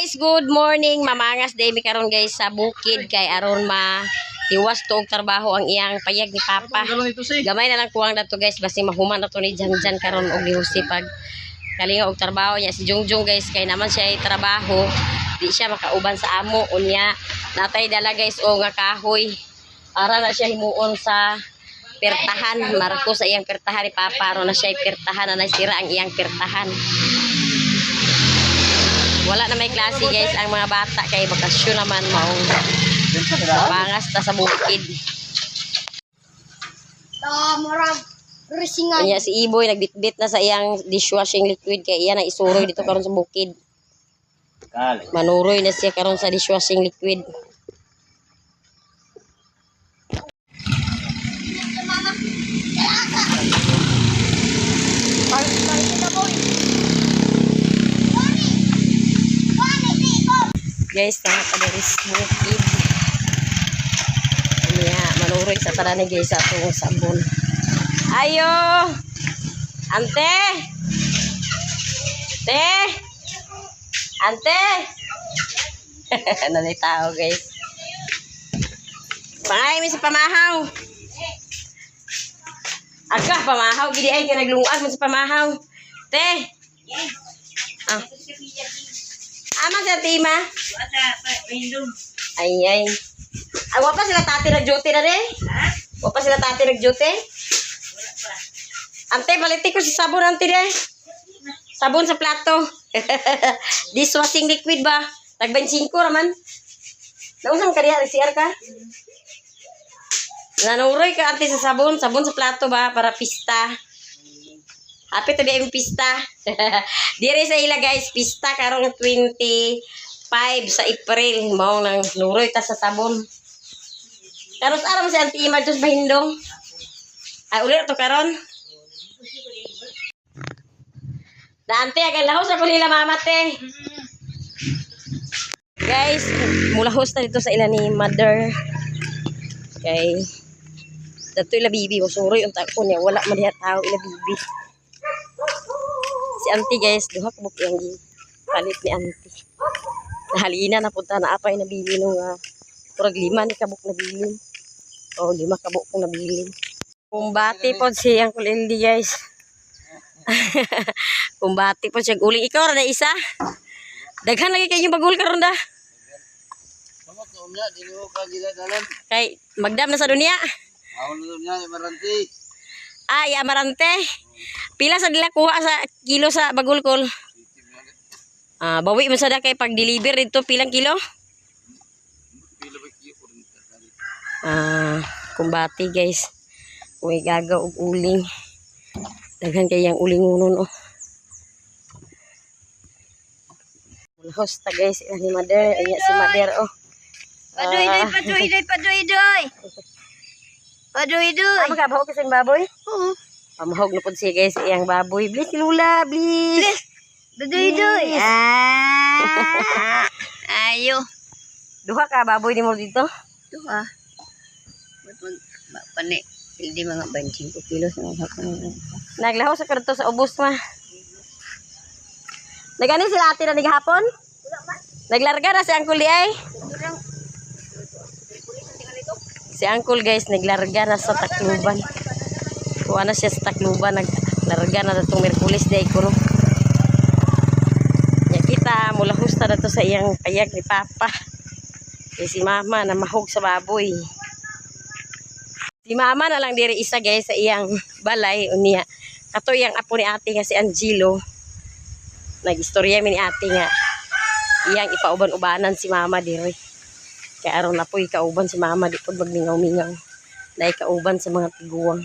guys, good morning. Mamangas day mi karon guys sa bukid kay aron tiwas to og trabaho ang iyang payag ni Papa. Gamay na lang kuwang dato guys basi mahuman na to ni Janjan karon og gihusi pag kalinga og trabaho niya si Jungjung guys kay naman siya ay trabaho. Di siya makauban sa amo unya. Natay dala guys o nga kahoy. Para na siya himuon sa pertahan. Marko sa iyang pertahan ni Papa aron na siya pertahan na nasira ang iyang pertahan. Wala na may klase guys ang mga bata kay bakasyon naman maong bangas ta sa bukid. Kanya si Iboy nagbitbit na sa iyang dishwashing liquid kay iya na isuroy dito karon sa bukid. Manuroy na siya karon sa dishwashing liquid. Guys, tanga pa dari bukid. Niya, manuroy sa tarani guys sa atong sabon. Ayo! Ante! Te! Ante! Nanay tao guys. Pangay mi sa pamahaw. Aga, pamahaw. Gidi ay ka naglungan mo sa pamahaw. Te! Ah. Ama sa tima? Ay, ay. Ay, wapa sila tati nag-duty na rin? Ha? Wapa sila tati nag-duty? Wala pa. Ante, baliti ko si sabon, ante rin. Sabon sa plato. Dishwashing liquid ba? Tag-25 raman. Nausang ka diya, CR ka? Nanuroy ka, ante, sa sabon. Sabon sa plato ba? Para pista. Happy to be in pista. Dire sa ila guys, pista karong 25 sa April. Mao nang nuroy ta sa sabon. Karos aram si Auntie Ima dos bahindong. Ay ulit to karon. Na ante agay lahos ako nila mama te. Guys, mulahos ta dito sa ila ni mother. Okay. Dato ila bibi, usuroy unta ko niya wala man diha tao ila bibi. Si auntie guys, duha ka buk yang palit ni auntie. Nahalina na punta na apay nabili nung turag 5 ni kabuk nabili. O 5 kabuk kong nabili. Kumbati po si Uncle Eldy guys. Kumbati po siya uling. Ikaw na isa. Daghan lagi kayong bagul karon da. Kay magdam na sa dunia. Ay, amarante. Pila sa dila kuha sa kilo sa bagulkol? Bawi mo sada kay pag-deliver dito pilang kilo? Kumbati guys. Uy gagaw og uling. Daghan kay yang uling unon oh. Mulhos ta guys ni mother, anya si mother oh. Padoy. Ama ka bahog kasing baboy? Oo. Pamahog na po siya guys, iyang baboy. Please, Lula, please. Doy. Ayo. Duha ka baboy ni mo dito? Duha. Pani, hindi mga 25 kilos. Naglaho sa karto sa ubos ma. Nagani sila ate na naghapon? Naglarga na si Uncle ay? Si Uncle guys, naglarga na sa Tacloban. Kuha na siya sa Tacloban, naglarga na itong Merkulis day ko. Ya kita, mula husta na to sa iyang payag ni Papa. Si Mama na mahog sa baboy. Si Mama na lang diri isa guys sa iyang balay. Unya, kato iyang apo ni ate nga si Angelo. Nag-istorya mi ni ate nga. Iyang ipauban-ubanan si Mama diri. Kaya aron na po ikauban si Mama di po magmingaw-mingaw. Na ikauban sa mga tiguang.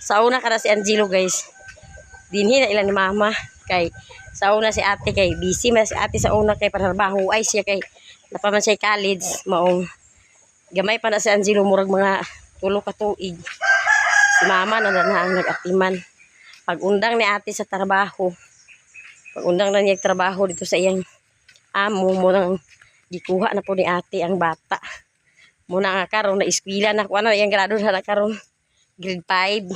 Sa una kada si Angelo guys. Dinhi na ilan ni Mama. Kay sa una si ate kay busy man si ate sa una kay pararbaho ay siya kay napaman siya college. Maong gamay pa na si Angelo murag mga 3 ka tuig. Si Mama na ang nag-atiman. Pag-undang ni ate sa trabaho. Pag-undang na niya trabaho dito sa iyang amo mo nang gikuha na po ni ate ang bata. Muna nga karon na eskwela na kuha na yung grado na karon grade 5.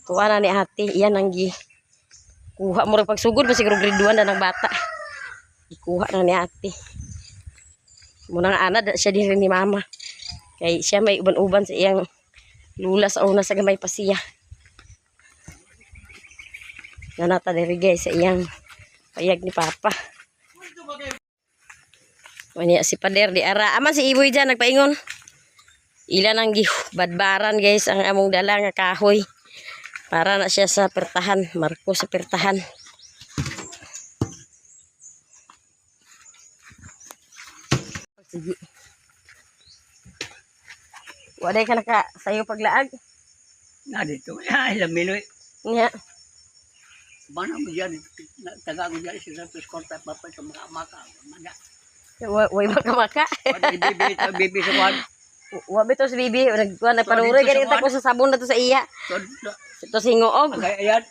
Kuha na ni ate, iyan ang kuha mo rin pagsugod pa siguro grade 1 na ng bata. ikuha na ni ate. Muna nga ana siya din ni mama. Kay siya may uban-uban sa iyang lula sa una sa gamay pa siya. Nanata diri guys sa iyang payag ni papa. Wanya si pader di ara. Aman si Iboy dyan nagpaingon. Ilan ang badbaran guys ang among dala nga kahoy. Para na siya sa pertahan. Marko sa pertahan. Sige. Waday ka naka sayo paglaag. Na dito. Ay, laminoy. Nga. Mana mo dyan. Taga ko dyan. Sila preskorta pa sa mga maka. Mana. Way maka-maka. Bibi sa kwan. Wabi to si Bibi. Nagpanuroy ka rin ko sa sabon na to sa iya. Ito singoog. Ayan.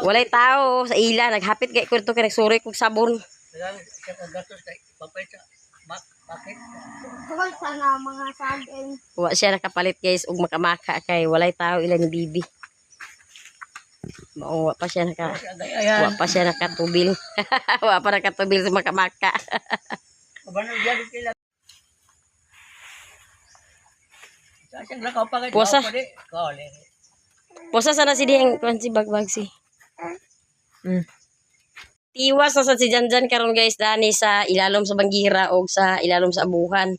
Walay tao sa ila. Naghapit kay ko ito kay nagsuroy kong sabon. Siya kong gatos kay papay sa bakit. Kung sana mga saging. Wa siya nakapalit guys og makamaka kay walay tao ila ni Bibi. Mao wa pa siya Ayan. wa pa siya nakatubil. Wa pa nakatubil sa makamaka. Kabano dyan sila. Sasang lakaw pa kayo. Pusa. Kole. Pusa sana si dihang kuan si bagbag si. Tiwas na sa si Janjan karon guys dani sa ilalom sa Banggira o sa ilalom sa abuhan.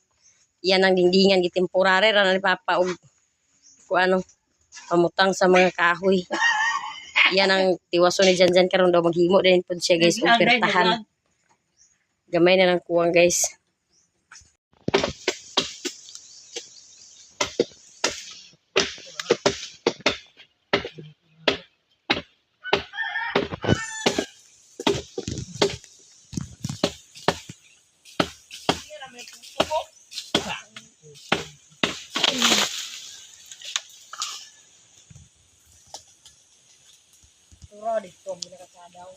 Yan ang dingdingan gitemporary ra ni papa og kuano pamutang sa mga kahoy. Yan ang tiwaso ni Janjan karon daw maghimo din pud siya guys og pertahan. Gamay na lang kuwang guys. Turo dito mo nakasadaw.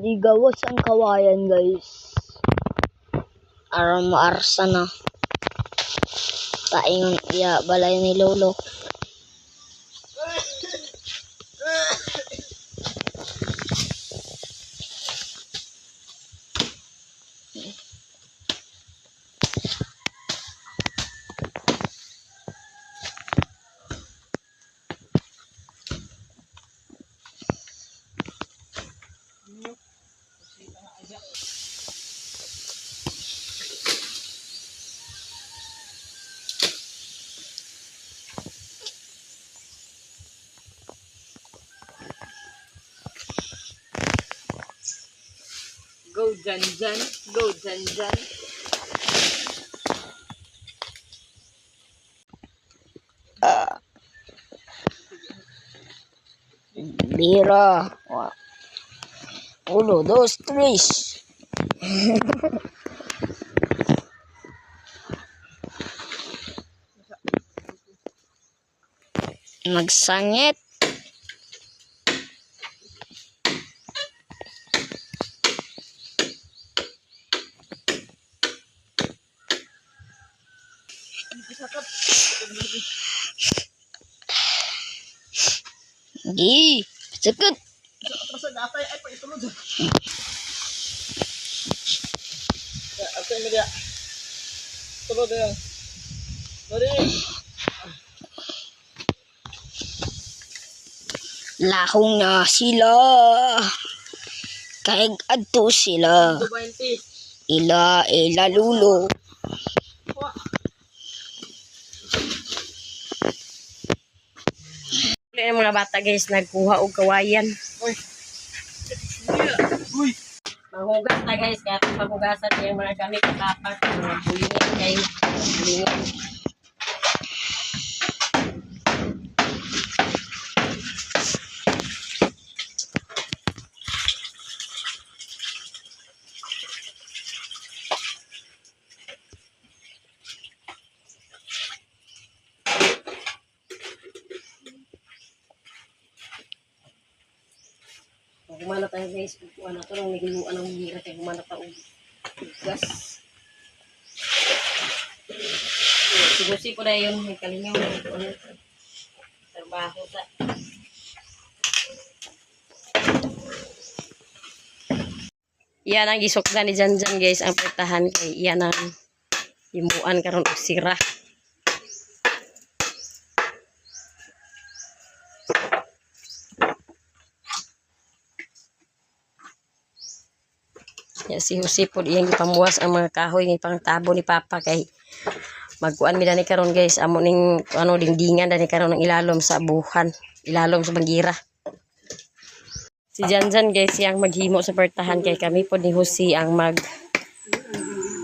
Di gawas ang kawayan guys. Aram maarsa na. Taingon iya balay ni lolo. Go Janjan, go Janjan. Bira. Uno, dos, tres. Nagsangit. Di, sakit. Basta datay ay paitulod. Ako yung media. Tulod na yan. Sorry. Lahong na sila. Kahig adto sila. 20. Ila lulo. Wala ng mga bata guys, nagkuha og kawayan. Uy. Uy. Mahugas na guys, kaya paghugasan yung mga gamit ng papa. Mga bulingan guys. Bulingan. Kumana tayo guys, kukuha na ito ng nagiluan ng hira kaya kumana tayo gas. Sigusi ko na yun, may kalingaw na ito. Trabaho sa. Yan ang gisokdan ni Janjan guys, ang putahan kay yan ang himuan karon og sira. Ya si Jose po iyang gipamuwas ang mga kahoy ng pangtabo ni Papa kay magkuan mi dani karon guys amo ning ano dingdingan dani karon ng ilalom sa buhan, ilalom sa bangira. Si Janjan guys yang maghimo sa pertahan kay kami po ni Jose ang mag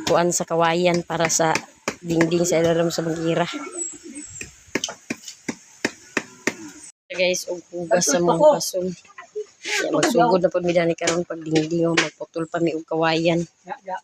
kuan sa kawayan para sa dingding sa ilalom sa bangira. Guys og hugas sa mga basol. Ya, magsugod na po mi dani karon pag dingding magputol pa mi og kawayan. Ya.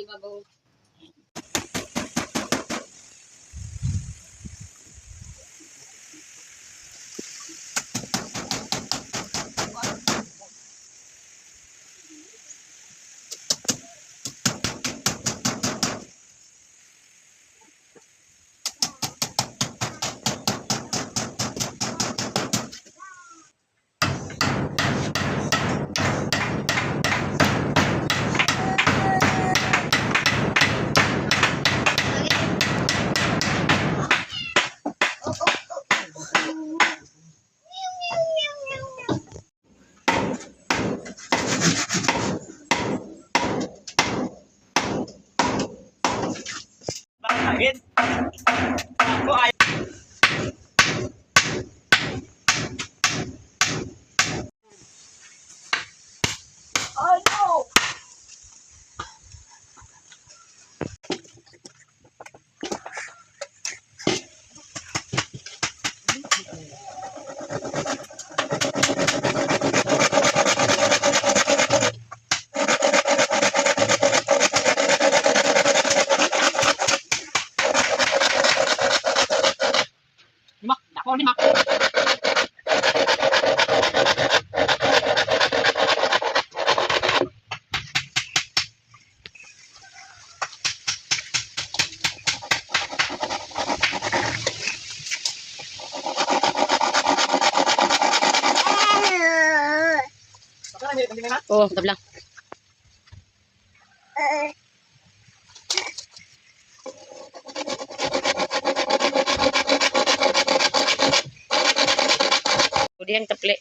Ibabaw. Oo, tabla. Udi ang taple.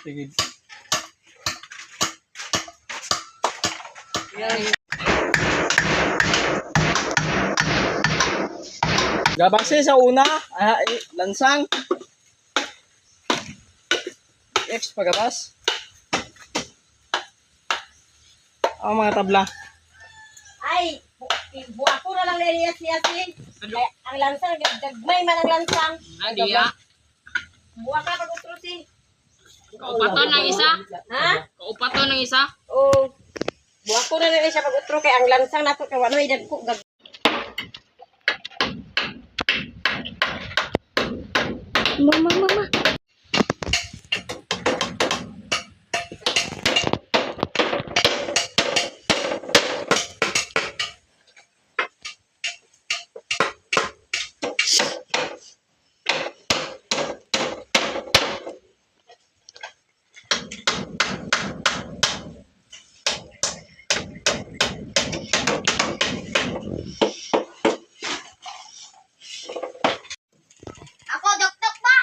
Sige. Gabase sa una, lansang. X pagabas. Ang mga tabla. Ay, buwa ko na lang niliyas-liyasin. Ang lansang, dagmay man ang lansang. Diya. Buwa ka pag-ustrusi. Kaupaton ng isa. Ha? Kaupaton ng isa. Oo. Buwa ko na lang siya pag-utro kay ang lansang nato kay wala may dagko. Mama. Ako, dok-dok ba?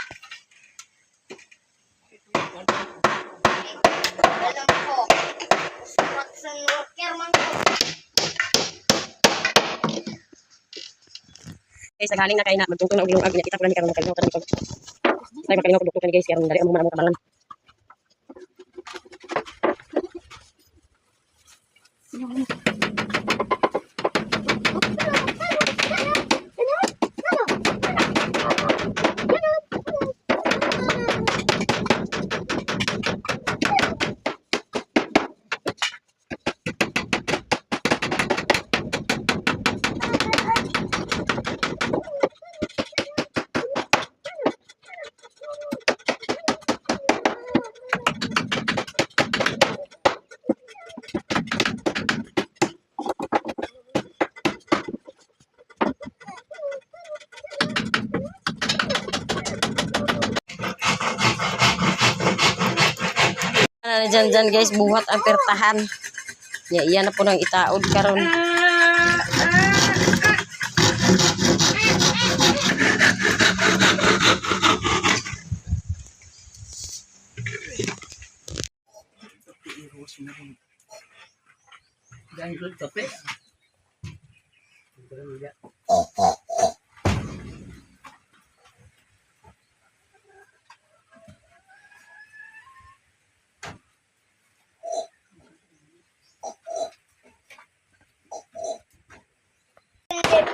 Alam ko. Watson worker man ko. Guys, naghaling na kay na magtungtong na og ilong ag kita ko na karon makalimutan ko. Ay makalimutan ko guys karon dali among mga kabalan. Na dyan guys, buhat ang pertahan. Iyan na po nang itaod karon. Diyan ko kape.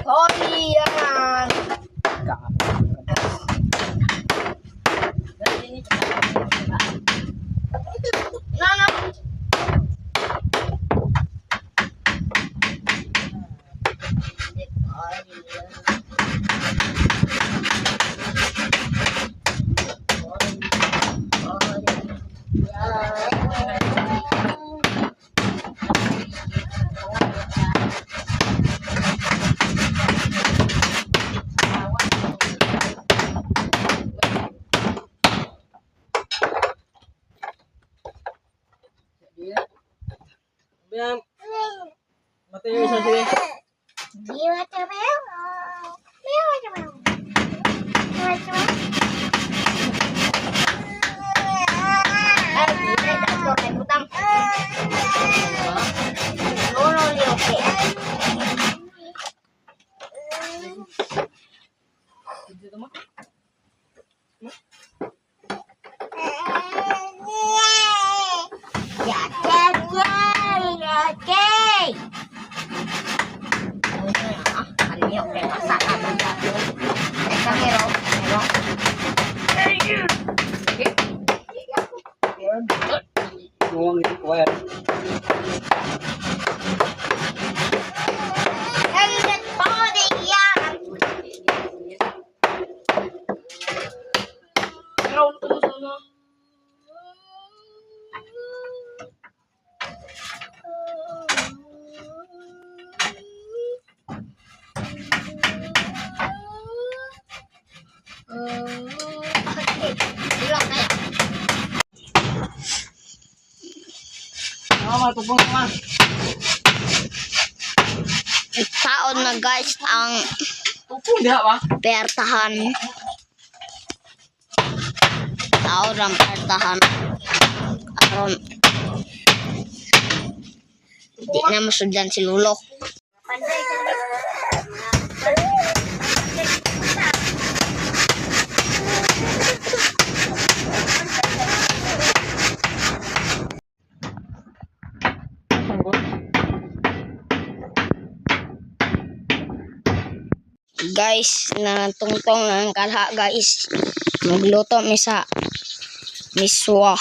Korean. Nana. Biam. Matayo sa sige. Biwa tayo. Biwa tayo. Biwa tayo. Ay, hindi na ito kay butang. Lolo liyoke. Pero tupong naman. Taon na guys ang Tupong diha ba? pertahan. Taon ang pertahan. Aron. Di na masudyan si Lulo. Guys, natungtong ng kalha guys. Magluto mi sa miswa.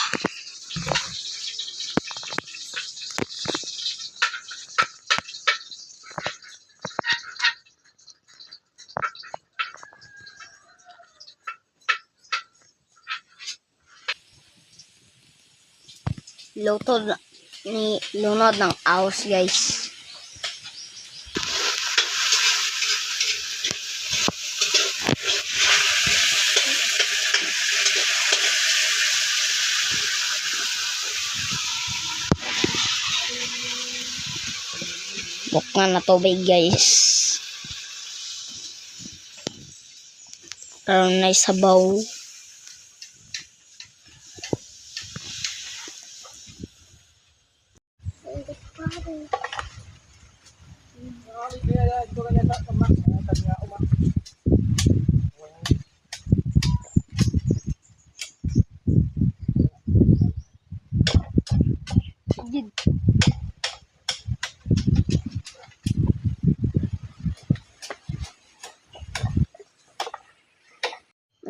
Luto ni lunod ng aos guys. Bukman na tubig guys. Karon na sabaw.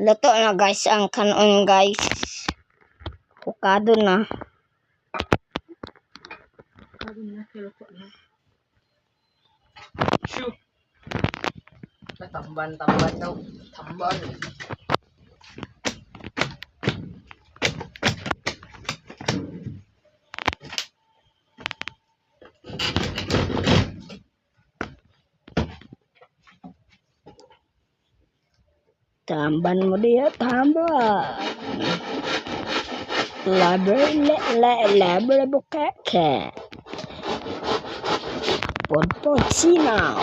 Luto na guys ang kanon guys. Bukado na. Tamban daw. Tamban. Tamban mo diya, tamban. Labre bukake. Podpod sinaw.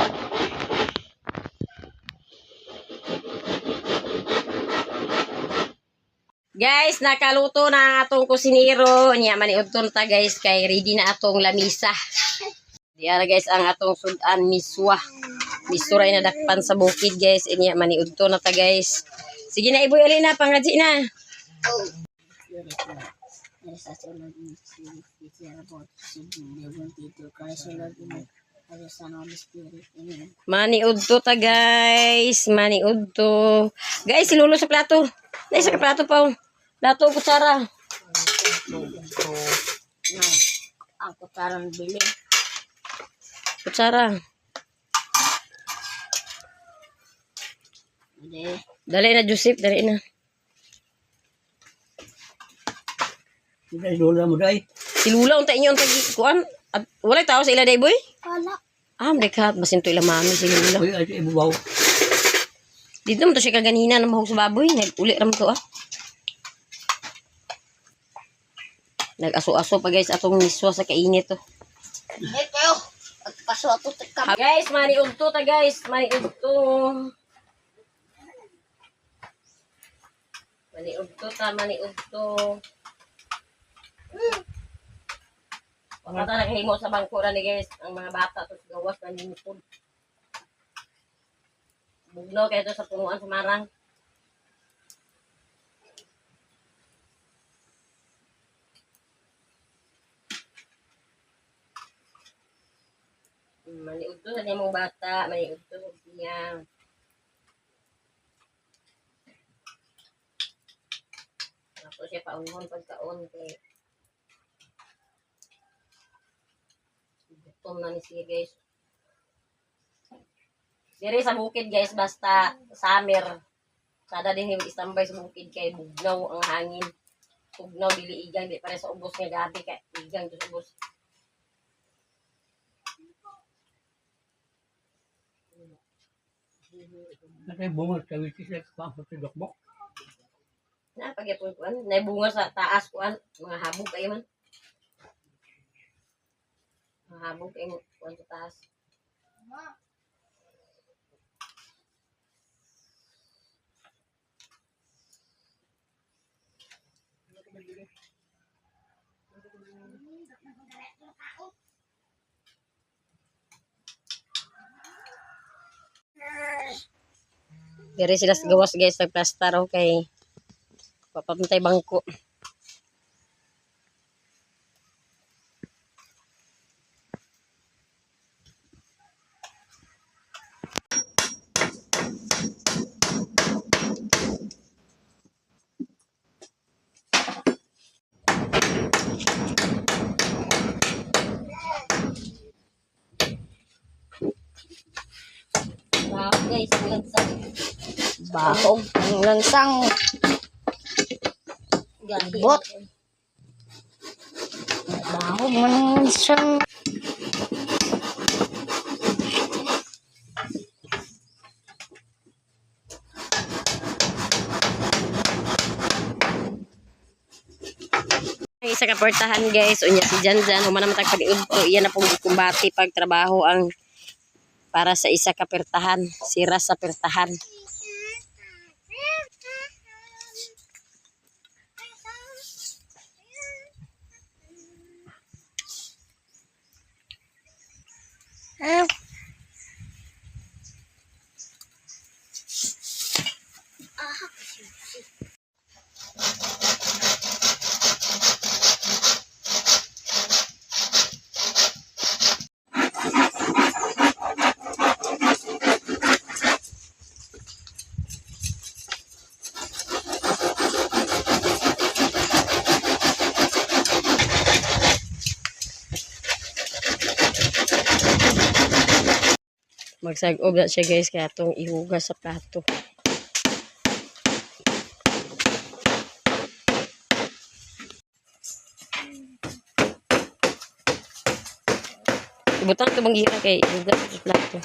Guys, nakaluto na ang atong kusinero. Nya maniudton ta guys kay ready na atong lamisa. Diara guys ang atong sudan miswa. Misuray na dakpan sa bukid guys. Nya maniudton na ta guys. Sige na iboy ali na pangadji na. Maniudto ta guys. Maniudto. Guys, silulo sa plato. Dai sa plato pa. Plato kutsara. Ang kutsarang bili. Kutsara. Dali na Joseph, dali na. Sila lola mo dai. Si Lula unta inyo unta kuan. Wala tao sa ila day boy? Wala. Dekat masinto ila mami si Lula. Uy, ay ibubaw. Dito mo to siya kaganina na mahog sa baboy. Nag-uli ram to ah. Nag-aso-aso pa guys atong miswa sa kainit to. Kayo. Paso ato tekam. Guys, maniudto ta guys. Maniudto. Maniudto ta, maniudto. Pagkata naghimo sa bangko na ni guys. Ang mga bata to sa gawas na nimipod. Bugno kayo to sa punguan sa marang. Maniudto sa nimong bata. Maniudto sa siya. Tapos siya pauhon pagkaon kay gutom na ni siya guys. Dire sa bukid guys basta summer. Sada din yung istambay sa bukid kay bugnaw ang hangin. Bugnaw dili igang di pare sa ubos nga gabi kay igang sa ubos. Nakay bunga sa wikis like pa sa dokbok. Na pagyapon kuan, nay bunga sa taas kuan, mga habog kayo man. Mahabog kayong kuwan sa taas. Diri sila sa gawas guys, nagplastar okay. Papantay bangko. Guys, lansang. Bahog ang lansang. Bot. Bahog man ang lansang. Ang isa ka portahan guys, unya si Janjan, human naman tagpaliudto, iyan na pong kumbati pag trabaho ang para sa isa ka pertahan, sira sa pertahan. Magsag-ob na siya guys, kaya itong ihugas sa plato. Ibutang ito bang kay ihugas sa plato.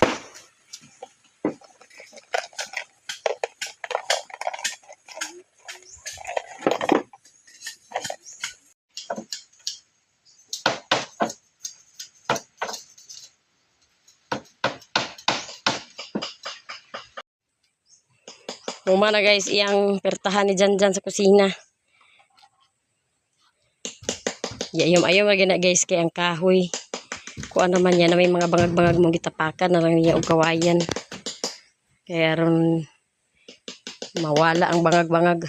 Muma na guys, iyang pertahan ni Janjan sa kusina. Ayom-ayom lagi na guys, kay ang kahoy. Kung ano man yan, na may mga bangag-bangag mong gitapakan na lang niya og kawayan. Kaya ron mawala ang bangag-bangag.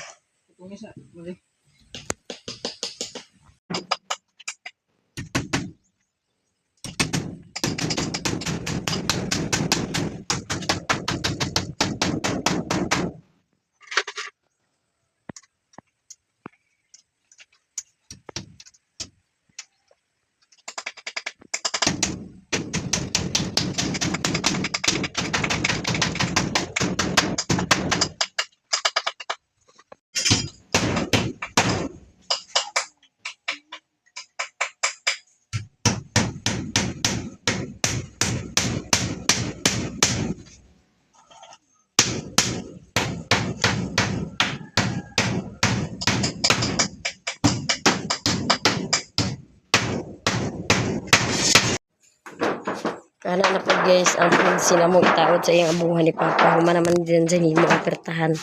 Kana na po guys, ang sinamo itaod sa iyang abuhan ni Papa. Human naman din sa himo ang pertahan.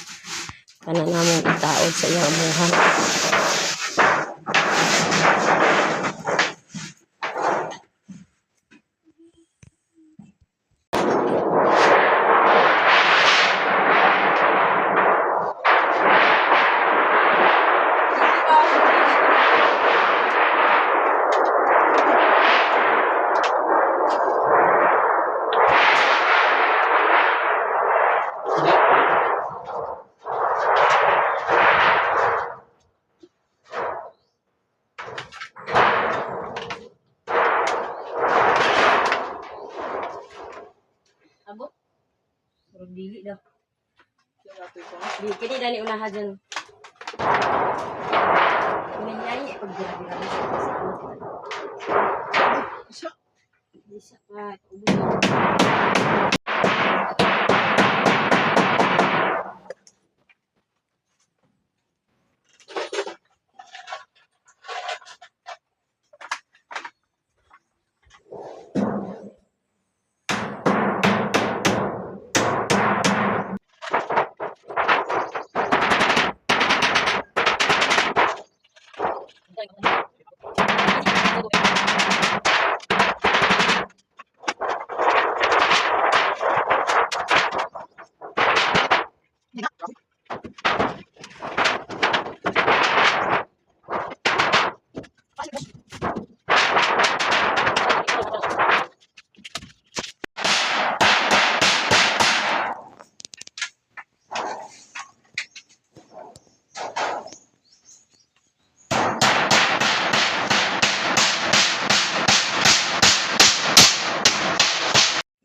Kana namong itaod sa iyang abuhan. Abo? Surog dili daw. Kini dani unaha dyan. Kuminyay, pag-gira-gira na siya. Isa pa.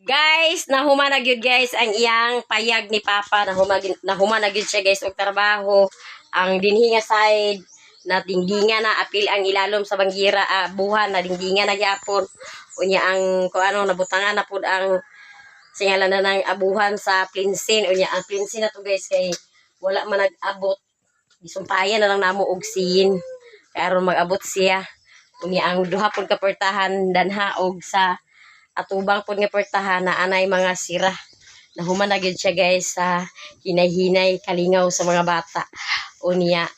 Guys, nahuma na gyud guys ang iyang payag ni Papa. Nahuma na gyud siya guys og trabaho. Ang dinhi nga side na dingdingan na apil ang ilalom sa banggira buhan na dingdingan na gyapon. Unya ang kung ano nabutangan na pud ang singalan na ng abuhan sa plinsin. Unya ang plinsin na to guys kay wala man nag-abot. Isumpayan na lang namo og sin. Kay aron mag-abot siya. Unya ang duha pud ka portahan danha og sa atubang po nga portahan na anay mga sira. Nahuman na gyud siya guys sa hinay-hinay kalingaw sa mga bata. Unya,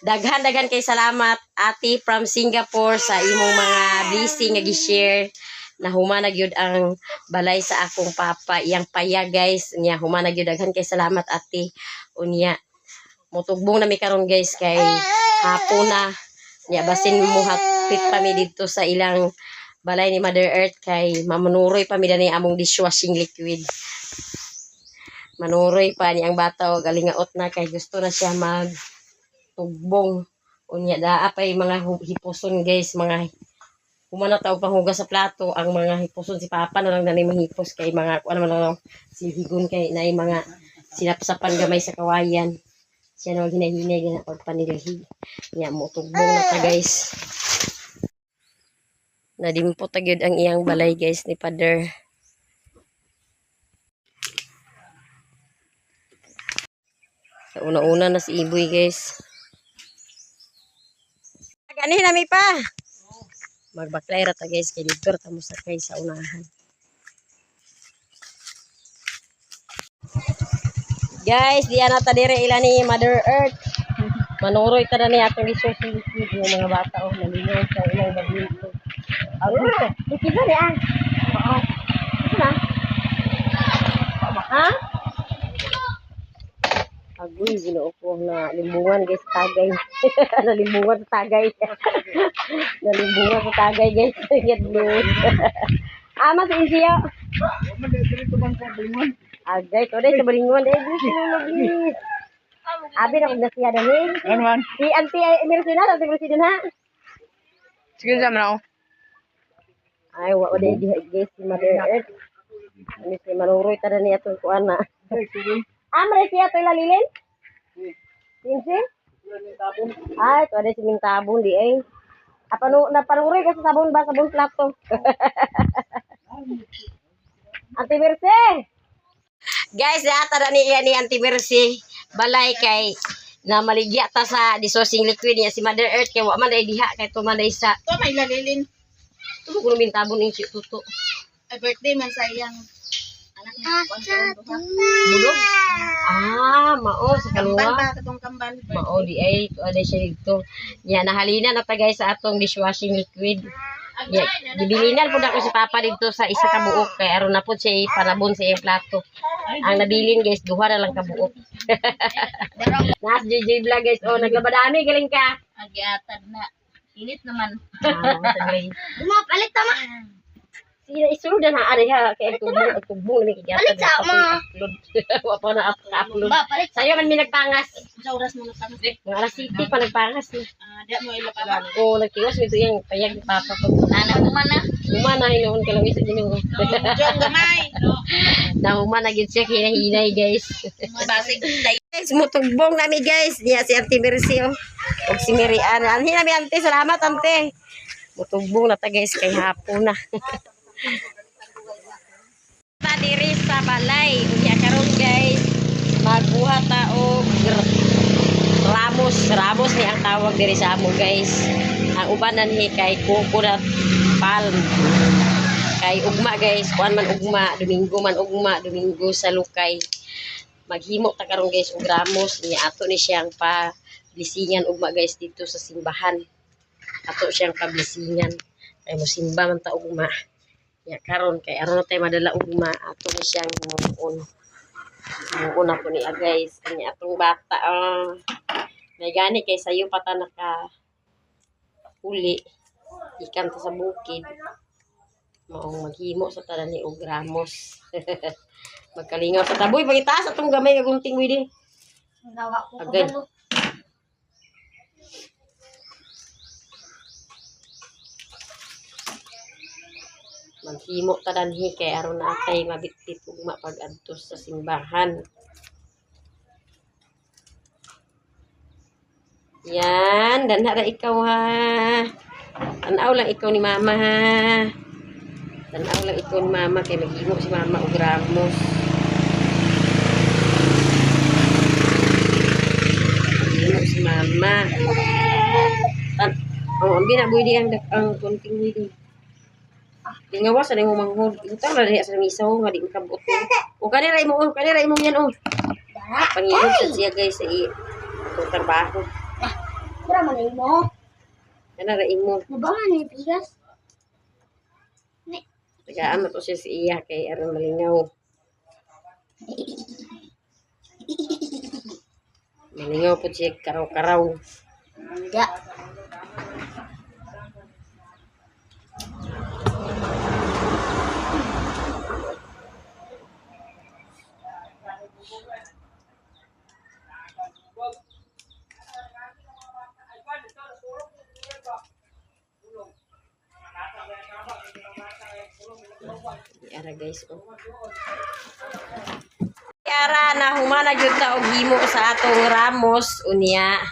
daghan kay salamat ate from Singapore sa imong mga blessing nga gi-share. Nahuman na gyud ang balay sa akong papa, iyang payag guys. Unya, human na gyud daghan kay salamat ate. Unya, mutugbong na mi karon guys kay hapon na. Nya basin mo hapit pa mi dito sa ilang balay ni Mother Earth kay manuroy pa mi dani among dishwashing liquid. Manuroy pa ni ang bata og galingaot na kay gusto na siya mag tugbong. Unya daa pay mga hipuson guys, mga humana taog panghugas sa plato ang mga hipuson si Papa na lang dani mahipos kay mga ano man lang silhigon kay naay mga sinapsapan gamay sa kawayan. Siya na hinahinay gina og panilahig. Nya mo tugbong na ta guys. Nadimpot agad ang iyang balay guys ni Father. Sa una-una na si Iboy guys. Gani nami pa. Magbaklay ra ta guys kay dito ta mo sakay sa unahan. Guys, diyan na ta dire ila ni Mother Earth. Manuroy ta na ni atong resource liquid ng mga bata o nalingaw sa ilang bagyo. Dito. Dito na yan. Oo. Dito na. Ha? Agoy, ginoo ko na limbungan guys sa tagay. Nalimbungan sa tagay. Nalimbungan sa tagay guys. Ama sa isiyo. Agay, to day sa balingon. Sinulog. Abi na kung nasiya dahil. Ano man? Si Auntie Mercina, Auntie Mercina ha? Sige sa man ako. Ay, wa ode di guys si Mother Earth. Ani si manuroy ta ni atong kuan na. Amre siya to lalilin? Pinsi? Ay, to ade si ming tabon di ay. Apa no napanuroy ka sa sabon ba sabon plato? Ate Mercy. Guys, ata na ni Auntie Mercy balay kay na maligya ta sa dishwashing liquid niya si Mother Earth kay wa man day diha kay to man day sa Ito may lalilin. tumo kuno bintabon ning si tuto. Ay, birthday man sa iyang anak niya. Bulog? Mao sa Kambal kaluwa. ba? Katong kambal. Mao di ay ada siya dito. Ya nahalina na ta guys sa atong dishwashing liquid. Ya, gibilinan pud ako si Papa dito sa isa ka buok kay aron na pud siya ipanabon sa iyang plato. Ang nabilin guys, duha na lang ka buok. Nas JJ vlog guys. Oh, naglabadami galing ka. Agyatad na. Init naman. Sagay. Palit tama. Sila isulod na ari ha kay tugbong ni kaya. Palit sa mo. Wa pa na upload. Ba, palit. Sayo man mi nagpangas. Sa oras mo nagtanong. Mga alas 7 pa nagpangas. Diya mo ila pa. Oo, nagtiwas nito yung payag ni Papa ko. Nana mo man na. Humana, hinoon ka lang isa ginoo. Diyan gamay. Nahumana gid siya hinahinay guys. Basig. Guys, mutugbong nami guys. Niya si Auntie Mercy oh. Og si Mirian. Anhi nami Auntie, salamat Auntie. Mutugbong na ta guys kay hapon na. Ta diri sa balay. Unya karon guys, magbuhat ta og Ramos ni ang tawag diri sa amo guys. Ang ubanan ni kay coconut palm. Kay ugma guys, kuan man ugma, Domingo sa Lukay. Maghimo ta karon guys og Ramos ni ato ni siyang pa blisingan ugma guys dito sa simbahan. Ato siyang pablisingan. Kay mo simba man ta ugma. Ya karon kay aron tay madala ugma ato ni siyang muon. Muna ko niya guys. Kanya atong bata. May gani kay sayo pata naka uli. Ikan ta sa bukid. Maong maghimo sa tanan ni og ramos. Magkalingaw sa taboy. Pagitaas atong gamay kagunting widi. Gawa ko Agay. kabalo. Maghimo tadanhi kay aron natay mabitbit ug mapag-adtos sa simbahan. Yan, danhara ikaw ha. Tanaw lang ikaw ni mama ha. Tanaw lang ikaw ni mama kay maghimo si mama og ramos. Maghimo si mama. Oh, ambi na boy di ang konting widi. Di nga wasa nang manghod. Utang na diha sa misaw nga di makabot. O kanira imo yan oh. Pangilog sa siya guys sa itong trabaho. Pura man mo. Kanira imo. Nabangan ni pigas. Tagaan na to siya sa iya kay aron malingaw. Malingaw po siya karaw-karaw. Hindi. Ara guys oh. Ara na humana gyud ta og himo sa atong ramos unya.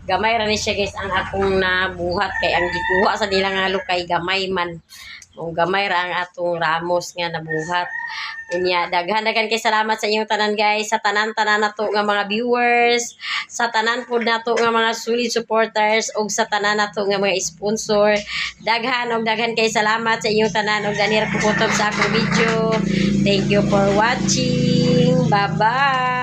Gamay ra ni siya guys ang akong nabuhat kay ang gikuha sa nila nga kay gamay man. Kung gamay ra ang atong ramos nga nabuhat. Unya daghan-daghan kay salamat sa inyong tanan guys, sa tanan-tanan nato nga mga viewers, sa tanan pud nato nga mga solid supporters ug sa tanan nato nga mga sponsor. Daghan kay salamat sa inyong tanan ug ganira kukutob sa akong video. Thank you for watching. Bye-bye.